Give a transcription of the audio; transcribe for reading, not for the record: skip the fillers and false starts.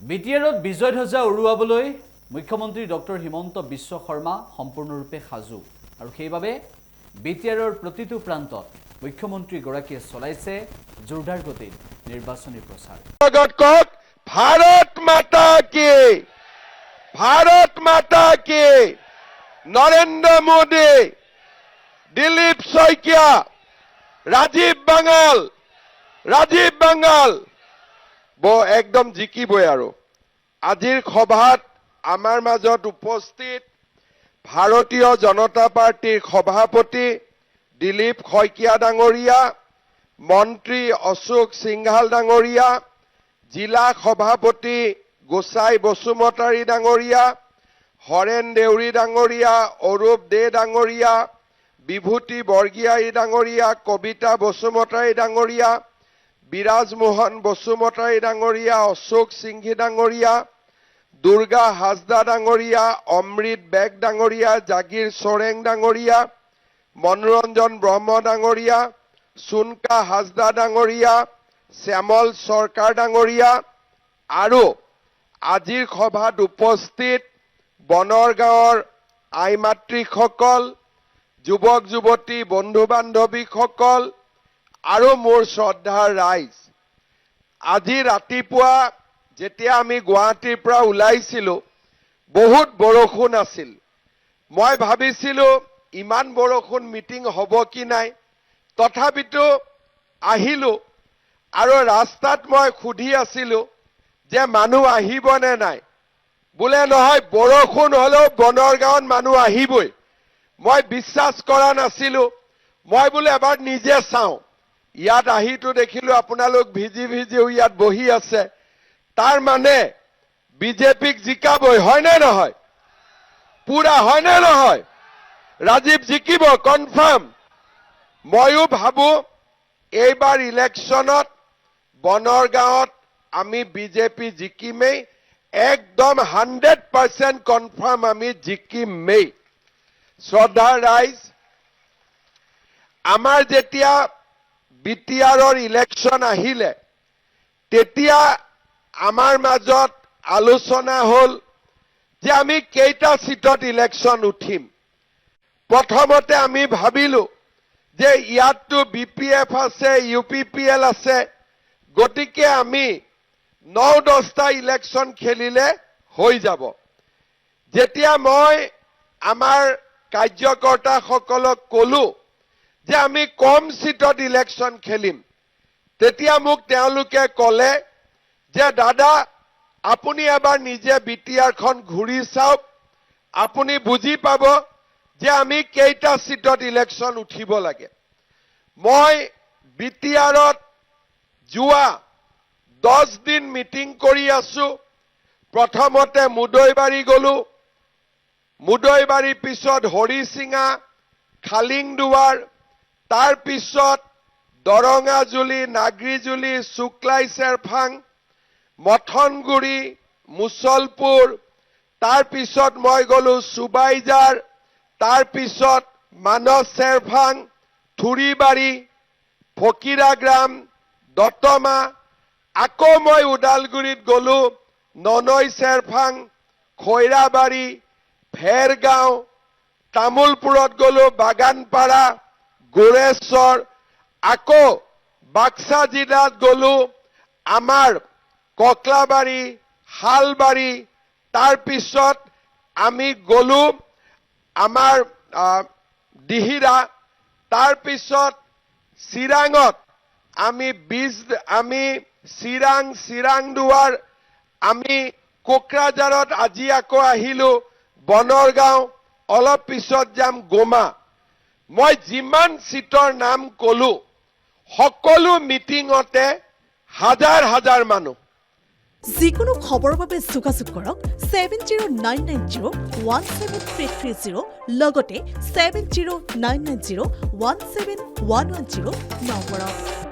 বিটিআৰত বিজয় ধ্বজা উৰুৱাবলৈ মুখ্যমন্ত্ৰী ডক্টৰ হিমন্ত বিশ্ব শৰ্মা সম্পূৰ্ণৰূপে সাজু আৰু সেইবাবে বিটিআৰৰ প্ৰতিটো প্ৰান্তত মুখ্যমন্ত্ৰী গৰাকীয়ে চলাইছে জোৰদাৰ গতিত নিৰ্বাচনী প্ৰচাৰ। भारत माता की नरेंद्र मोदी दिलीप शइकिया राजीव बांगाल एकदम जिकिबই আৰু আজিৰ সভাত আমাৰ মাজত উপস্থিত ভাৰতীয় জনতা পাৰ্টিৰ সভাপতি দিলীপ শইকীয়া ডাঙৰীয়া, মন্ত্ৰী অশোক সিংহাল ডাঙৰীয়া, জিলা সভাপতি গোসাই বসুমতাৰী ডাঙৰীয়া, হৰেন দেউৰী ডাঙৰীয়া, অৰূপ দে ডাঙৰীয়া, বিভূতি বৰগিয়াৰী ডাঙৰীয়া, কবিতা বসুমতাৰী ডাঙৰীয়া, বিৰাজ মোহন বসুমতাৰী ডাঙৰীয়া, অশোক সিংঘি ডাঙৰীয়া, দুৰ্গা হাজদা ডাঙৰীয়া, অমৃত বেগ ডাঙৰীয়া, জাগিৰ সোৰেং ডাঙৰীয়া, মনোৰঞ্জন ব্ৰহ্ম ডাঙৰীয়া, সুনকা হাজদা ডাঙৰীয়া, শ্যামল সৰকাৰ ডাঙৰীয়া আৰু আজিৰ সভাত উপস্থিত বনৰগাঁৱৰ আই মাতৃসকল, যুৱক যুৱতী, বন্ধু বান্ধৱীসকল আৰু মোৰ শ্ৰদ্ধাৰ ৰাইজ, আজি ৰাতিপুৱা যেতিয়া আমি গুৱাহাটীৰ পৰা ওলাইছিলো বহুত বৰষুণ আছিল। মই ভাবিছিলো ইমান বৰষুণ মিটিং হ'ব কি নাই, তথাপিতো আহিলো আৰু ৰাস্তাত মই সুধি আছিলো যে মানুহ আহিবনে নাই। বোলে নহয়, বৰষুণ হলেও বনৰগাঁৱত মানুহ আহিবই। মই বিশ্বাস কৰা নাছিলো। মই বোলে এবাৰ নিজে চাওঁ। ইয়াত আহিতো দেখিলো আপোনালোক ভিজি ভিজিও ইয়াত বহি আছে। তাৰ মানে বিজেপিক জিকাবই, হয়নে নহয়? পুৰা হয়নে নহয়? ৰাজীৱ জিকিব কনফাৰ্ম। ময়ো ভাবো এইবাৰ ইলেকশ্যনত বনৰগাঁৱত আমি বিজেপি জিকিমেই, একদম 100% কনফাৰ্ম আমি জিকিমেই। শ্ৰদ্ধাৰ ৰাইজ, আমাৰ যেতিয়া বিটিআৰৰ ইলেকশ্যন আহিলে তেতিয়া আমাৰ মাজত আলোচনা হল যে আমি কেইটা সিটত ইলেকশ্যন উঠিম। প্ৰথমতে আমি ভাবিলো যে ইয়াততো বিপিএফ আছে, ইউপিপিএল আছে, গতিকে আমি 9-10টা ইলেকশ্যন খেলিলে হৈ যাব। যেতিয়া মই আমাৰ কাৰ্যকৰ্তাসকলক কলো যে আমি কম সিটত ইলেকশ্যন খেলিম, তেতিয়া মোক তেওঁলোকে কলে যে দাদা আপুনি এবাৰ নিজে বিটিআৰখন ঘূৰি চাওক, আপুনি বুজি পাব যে আমি কেইটা সিটত ইলেকশ্যন উঠিব লাগে। মই বিটিআৰত যোৱা 10 দিন মিটিং কৰি আছো। প্ৰথমতে মুদৈবাৰী গলো, মুদৈবাৰীৰ পিছত হৰিচিঙা, খালিংদুৱাৰ, তাৰ পিছত দৰঙাজুলি, নাগৰিজুলি, শুক্লাই চেৰফাং, মথনগুৰি, মুছলপুৰ, তাৰ পিছত মই গলো সুবাইজাৰ, তাৰ পিছত মানস চেৰফাং, থুৰিবাৰী, ফকিৰাগ্ৰাম, দতমা, আকৌ মই ওদালগুৰিত গলো, ননৈ চেৰফাং, খৈৰাবাৰী, ভেৰগাঁও, তামুলপুৰত গলো, বাগানপাৰা, গোৰেশ্বৰ, আকৌ বাক্সা জিলাত গলো আমাৰ ককলাবাৰী, শালবাৰী, তাৰ পিছত আমি গলো আমাৰ দিহিৰা, তাৰ পিছত চিৰাঙত আমি চিৰাংদুৱাৰ, আমি কোকৰাঝাৰত আজি আকৌ আহিলো, বনৰগাঁও, অলপ পিছত যাম গোমা। মই যিমান সিটৰ নাম কলো সকলো মিটিঙতে হাজাৰ হাজাৰ মানুহ। যিকোনো খবৰৰ বাবে যোগাযোগ কৰক 7099017330 লগতে 7099017110 নম্বৰত।